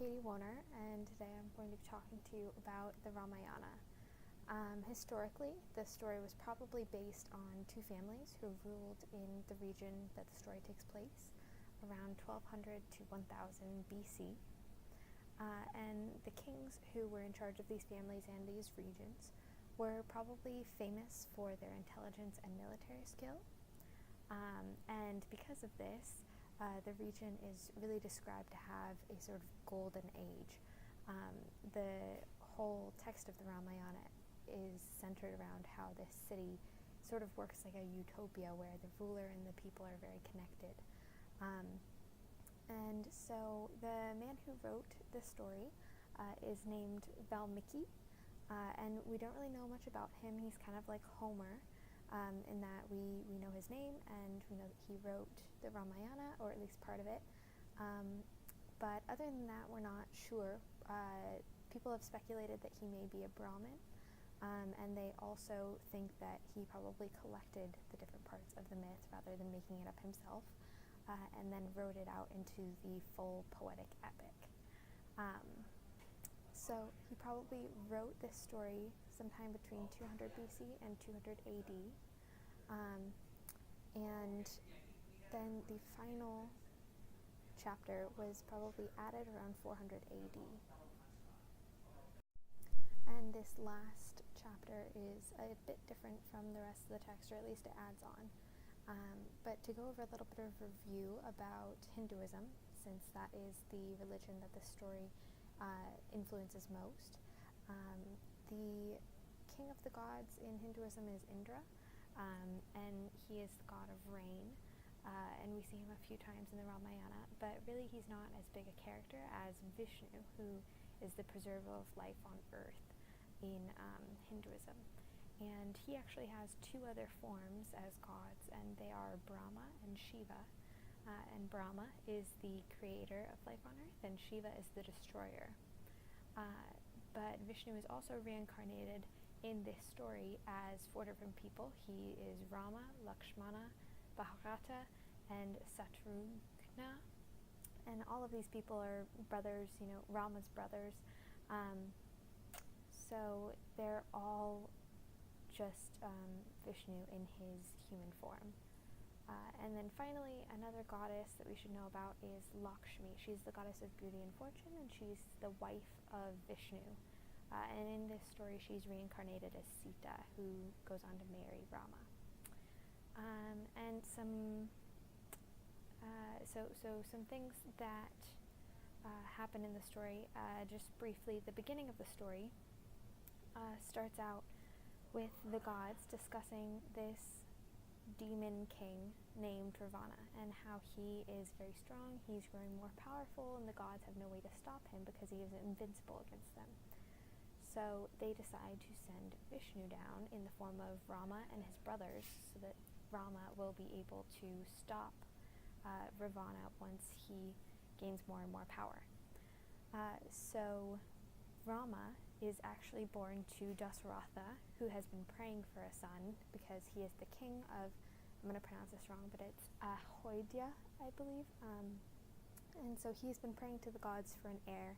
Katie Warner, and today I'm going to be talking to you about the Ramayana. Historically, the story was probably based on two families who ruled in the region that the story takes place, around 1200 to 1000 BC. And the kings who were in charge of these families and these regions were probably famous for their intelligence and military skill. And because of this, the region is really described to have a sort of golden age. The whole text of the Ramayana is centered around how this city sort of works like a utopia where the ruler and the people are very connected. And so the man who wrote this story is named Valmiki, and we don't really know much about him. He's kind of like Homer, in that we know his name and we know that he wrote the Ramayana, or at least part of it. But other than that, we're not sure. People have speculated that he may be a Brahmin, and they also think that he probably collected the different parts of the myth rather than making it up himself, and then wrote it out into the full poetic epic. So he probably wrote this story sometime between 200 BC and 200 AD, and then the final chapter was probably added around 400 AD. And this last chapter is a bit different from the rest of the text, or at least it adds on. But to go over a little bit of review about Hinduism, since that is the religion that the story influences most. The king of the gods in Hinduism is Indra, and he is the god of rain, and we see him a few times in the Ramayana, but really he's not as big a character as Vishnu, who is the preserver of life on earth in Hinduism. And he actually has two other forms as gods, and they are Brahma and Shiva. And Brahma is the creator of life on earth, and Shiva is the destroyer. But Vishnu is also reincarnated in this story as four different people. He is Rama, Lakshmana, Bharata, and Shatrugna. And all of these people are brothers, Rama's brothers. So they're all just Vishnu in his human form. And then finally, another goddess that we should know about is Lakshmi. She's the goddess of beauty and fortune, and she's the wife of Vishnu. And in this story, she's reincarnated as Sita, who goes on to marry Rama. And some things that happen in the story, just briefly. The beginning of the story starts out with the gods discussing this demon king named Ravana, and how he is very strong, he's growing more powerful, and the gods have no way to stop him because he is invincible against them. So they decide to send Vishnu down in the form of Rama and his brothers, so that Rama will be able to stop Ravana once he gains more and more power. So Rama is actually born to Dasharatha, who has been praying for a son because he is the king of, I'm going to pronounce this wrong, but it's Ahoidya, I believe. And so he's been praying to the gods for an heir,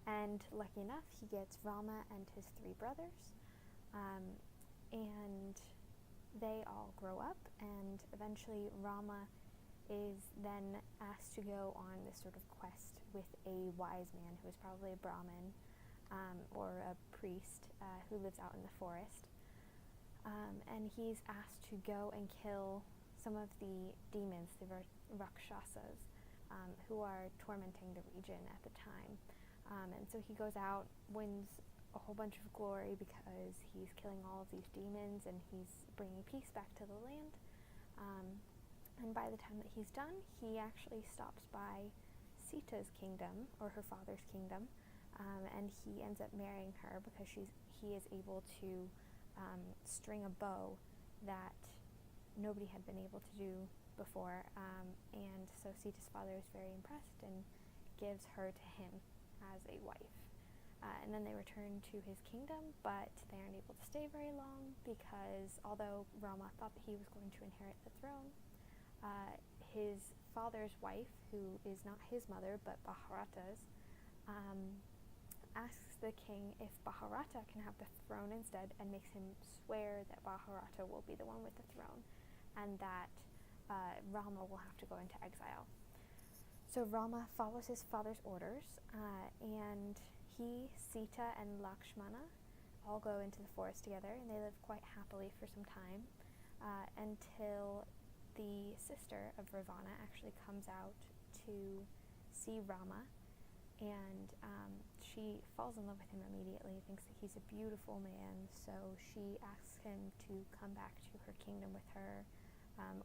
and lucky enough, he gets Rama and his three brothers, and they all grow up, and eventually Rama is then asked to go on this sort of quest with a wise man who is probably a Brahmin, or a priest who lives out in the forest. And he's asked to go and kill some of the demons, the Rakshasas, who are tormenting the region at the time. And so he goes out, wins a whole bunch of glory because he's killing all of these demons and he's bringing peace back to the land. And by the time that he's done, he actually stops by Sita's kingdom, or her father's kingdom, and he ends up marrying her because he is able to string a bow that nobody had been able to do before, and so Sita's father is very impressed and gives her to him as a wife. And then they return to his kingdom, but they aren't able to stay very long because although Rama thought that he was going to inherit the throne, his father's wife, who is not his mother but Bharata's, asks the king if Bharata can have the throne instead, and makes him swear that Bharata will be the one with the throne, and that Rama will have to go into exile. So Rama follows his father's orders, and he, Sita, and Lakshmana all go into the forest together, and they live quite happily for some time, until the sister of Ravana actually comes out to see Rama, and she falls in love with him immediately, thinks that he's a beautiful man, so she asks him to come back to her kingdom with her,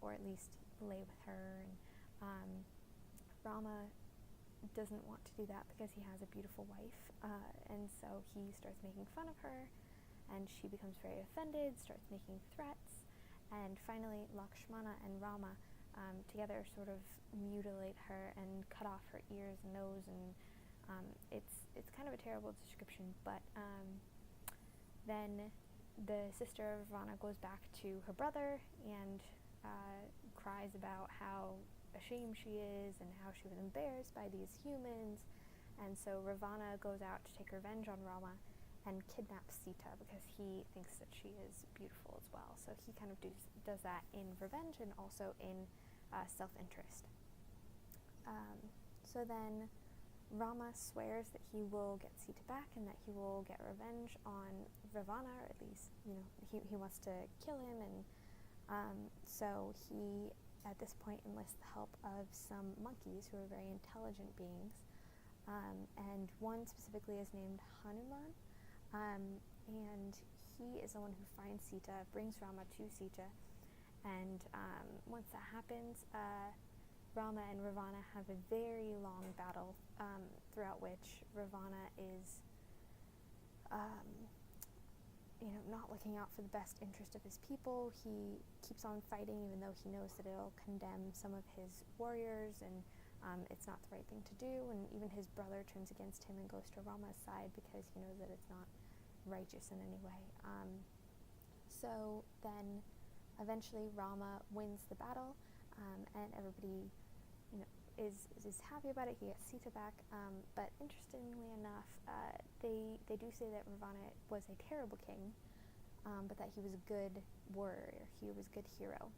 or at least lay with her, and Rama doesn't want to do that because he has a beautiful wife, and so he starts making fun of her, and she becomes very offended, starts making threats, and finally Lakshmana and Rama together sort of mutilate her and cut off her ears and nose, and it's kind of a terrible description, but then the sister of Ravana goes back to her brother and cries about how ashamed she is and how she was embarrassed by these humans, and so Ravana goes out to take revenge on Rama and kidnaps Sita because he thinks that she is beautiful as well. So he kind of does that in revenge and also in self-interest. So then Rama swears that he will get Sita back and that he will get revenge on Ravana, or at least, he wants to kill him, and so he, at this point, enlists the help of some monkeys who are very intelligent beings, and one specifically is named Hanuman, and he is the one who finds Sita, brings Rama to Sita, and once that happens, Rama and Ravana have a very long battle, throughout which Ravana is not looking out for the best interest of his people. He keeps on fighting even though he knows that it'll condemn some of his warriors, and it's not the right thing to do, and even his brother turns against him and goes to Rama's side because he knows that it's not righteous in any way. So then eventually Rama wins the battle, and everybody is happy about it. He gets Sita back, but interestingly enough, they do say that Ravana was a terrible king, but that he was a good warrior. He was a good hero.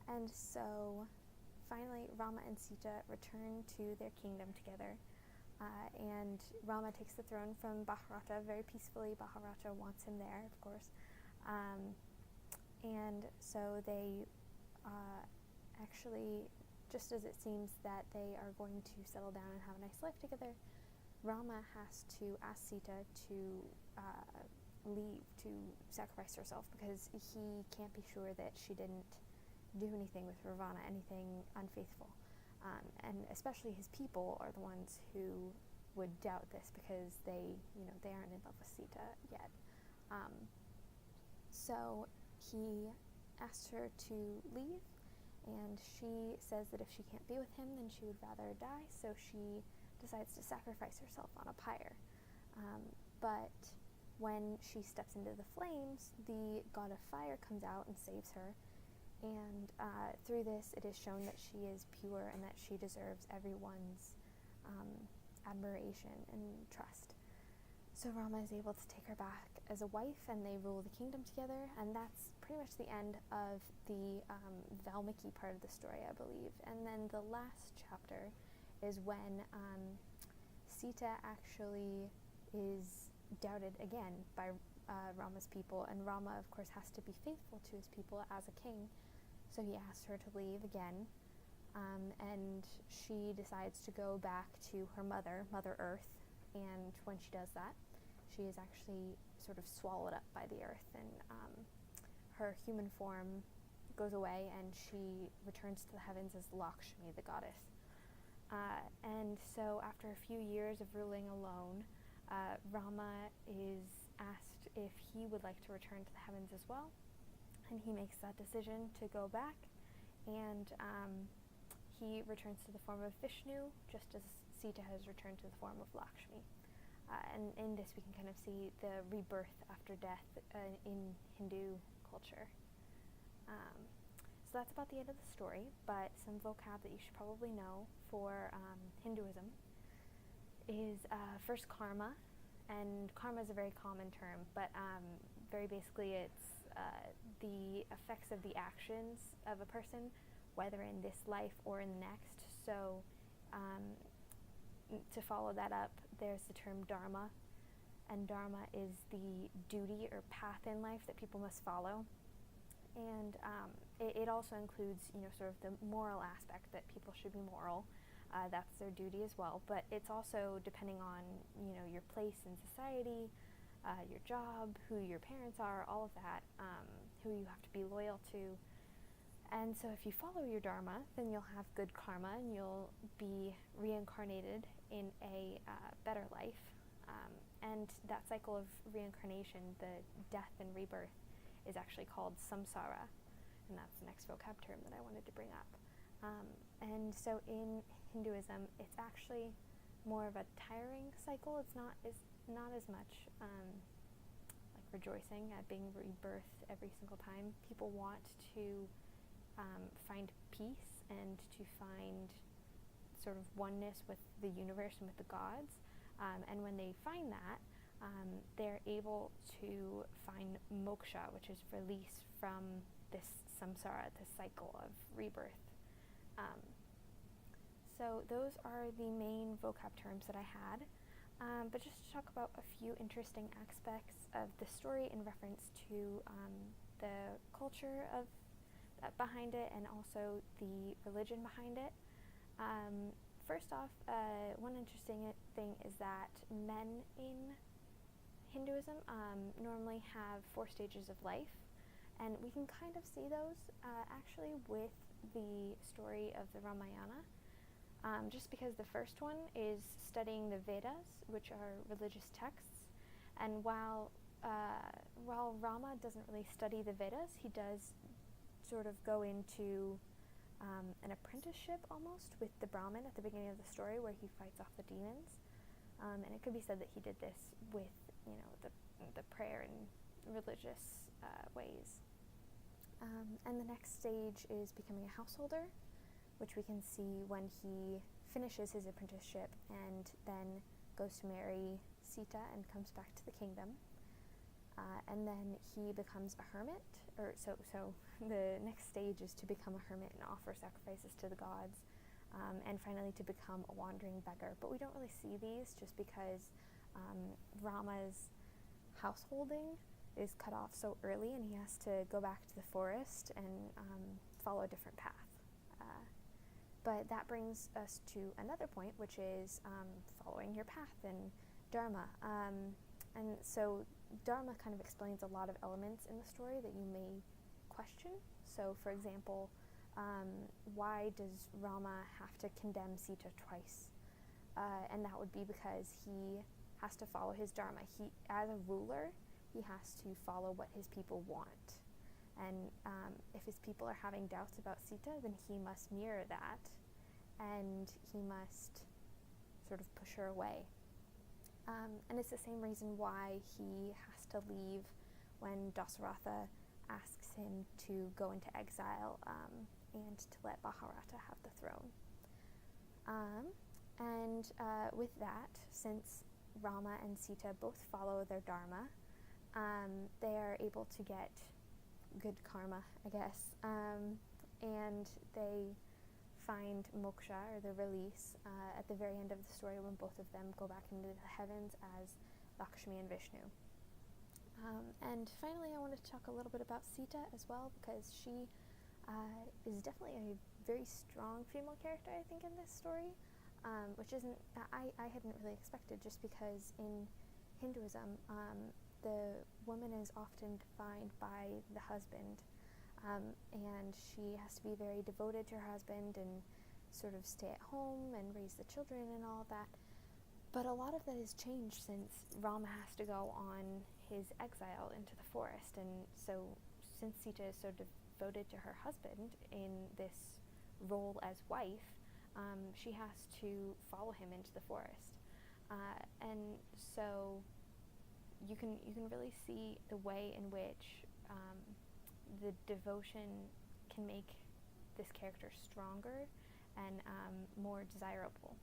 And so finally Rama and Sita return to their kingdom together, and Rama takes the throne from Bharata very peacefully. Bharata wants him there, of course, and so they actually, just as it seems that they are going to settle down and have a nice life together, Rama has to ask Sita to leave, to sacrifice herself, because he can't be sure that she didn't do anything with Ravana, anything unfaithful. And especially his people are the ones who would doubt this because they aren't in love with Sita yet. So he asks her to leave, and she says that if she can't be with him, then she would rather die, so she decides to sacrifice herself on a pyre. But when she steps into the flames, the god of fire comes out and saves her, and through this it is shown that she is pure and that she deserves everyone's admiration and trust. So Rama is able to take her back as a wife, and they rule the kingdom together, and that's pretty much the end of the Valmiki part of the story, I believe. And then the last chapter is when Sita actually is doubted again by Rama's people, and Rama, of course, has to be faithful to his people as a king, so he asks her to leave again, and she decides to go back to her mother, Mother Earth, and when she does that, she is actually sort of swallowed up by the earth, and her human form goes away, and she returns to the heavens as Lakshmi, the goddess. And so after a few years of ruling alone, Rama is asked if he would like to return to the heavens as well, and he makes that decision to go back, and he returns to the form of Vishnu, just as Sita has returned to the form of Lakshmi. And in this we can kind of see the rebirth after death in Hindu culture. So that's about the end of the story, but some vocab that you should probably know for Hinduism. is first karma, and karma is a very common term, but very basically it's the effects of the actions of a person, whether in this life or in the next. So to follow that up, there's the term dharma, and dharma is the duty or path in life that people must follow. And it also includes, sort of the moral aspect, that people should be moral. That's their duty as well. But it's also depending on, your place in society, your job, who your parents are, all of that, who you have to be loyal to. And so if you follow your dharma, then you'll have good karma, and you'll be reincarnated in a better life. And that cycle of reincarnation, the death and rebirth, is actually called samsara, and that's the next vocab term that I wanted to bring up. And so in Hinduism, it's actually more of a tiring cycle. It's not as much like rejoicing at being rebirthed every single time. People want to find peace and to find sort of oneness with the universe and with the gods. And when they find that, they're able to find moksha, which is release from this samsara, this cycle of rebirth. So those are the main vocab terms that I had. But just to talk about a few interesting aspects of the story in reference to the culture behind it, and also the religion behind it. First off, one interesting thing is that men in Hinduism normally have 4 stages of life, and we can kind of see those actually with the story of the Ramayana, just because the first one is studying the Vedas, which are religious texts, and while Rama doesn't really study the Vedas, he does sort of go into an apprenticeship almost with the Brahmin at the beginning of the story, where he fights off the demons. And it could be said that he did this with, the prayer and religious ways. And the next stage is becoming a householder, which we can see when he finishes his apprenticeship and then goes to marry Sita and comes back to the kingdom. And then he becomes a hermit, so the next stage is to become a hermit and offer sacrifices to the gods, and finally to become a wandering beggar. But we don't really see these, just because Rama's householding is cut off so early, and he has to go back to the forest and follow a different path. But that brings us to another point, which is following your path and dharma. And so dharma kind of explains a lot of elements in the story that you may question. So, for example, why does Rama have to condemn Sita twice? And that would be because he has to follow his dharma. As a ruler, he has to follow what his people want. And if his people are having doubts about Sita, then he must mirror that, and he must sort of push her away. And it's the same reason why he has to leave when Dasaratha asks him to go into exile and to let Bharata have the throne. And with that, since Rama and Sita both follow their dharma, they are able to get good karma, I guess, and they find moksha, or the release, at the very end of the story, when both of them go back into the heavens as Lakshmi and Vishnu. And finally, I wanted to talk a little bit about Sita as well, because she is definitely a very strong female character, I think, in this story, which I hadn't really expected, just because in Hinduism, the woman is often defined by the husband, and she has to be very devoted to her husband and sort of stay at home and raise the children and all of that. But a lot of that has changed since Rama has to go on his exile into the forest, and so since Sita is so devoted to her husband in this role as wife, she has to follow him into the forest. And so you can really see the way in which the devotion can make this character stronger and more desirable.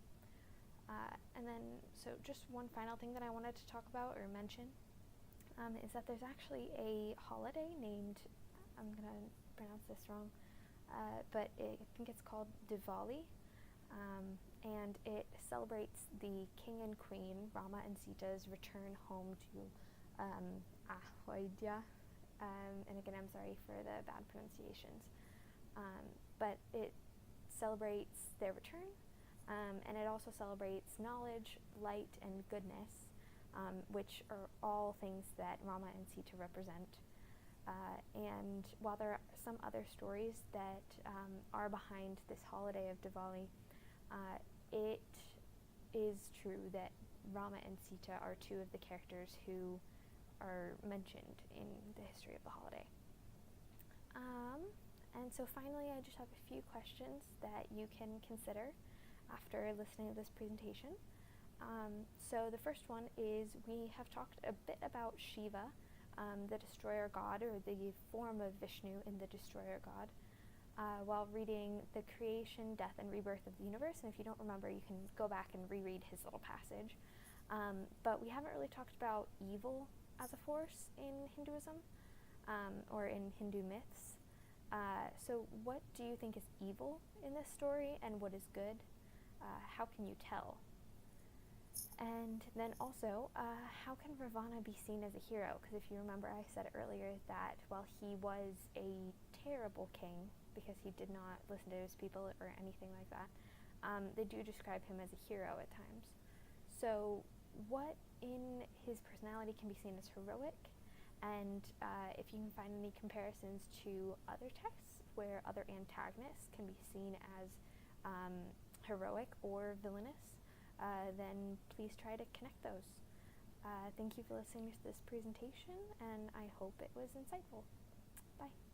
And then, so just one final thing that I wanted to talk about or mention is that there's actually a holiday named, I'm going to pronounce this wrong, but I think it's called Diwali, and it celebrates the king and queen, Rama and Sita's return home to Ayodhya, and again, I'm sorry for the bad pronunciations, but it celebrates their return, and it also celebrates knowledge, light, and goodness, which are all things that Rama and Sita represent. And while there are some other stories that are behind this holiday of Diwali, it is true that Rama and Sita are two of the characters who are mentioned in the history of the holiday. And so finally, I just have a few questions that you can consider after listening to this presentation. So the first one is, we have talked a bit about Shiva, the destroyer god, or the form of Vishnu in the destroyer god, while reading The Creation, Death, and Rebirth of the Universe. And if you don't remember, you can go back and reread his little passage. But we haven't really talked about evil as a force in Hinduism, or in Hindu myths. So what do you think is evil in this story, and what is good? How can you tell? And then also, how can Ravana be seen as a hero? Because if you remember, I said earlier that while he was a terrible king, because he did not listen to his people or anything like that, they do describe him as a hero at times. So what in his personality can be seen as heroic? And if you can find any comparisons to other texts where other antagonists can be seen as heroic or villainous, then please try to connect those. Thank you for listening to this presentation, and I hope it was insightful. Bye.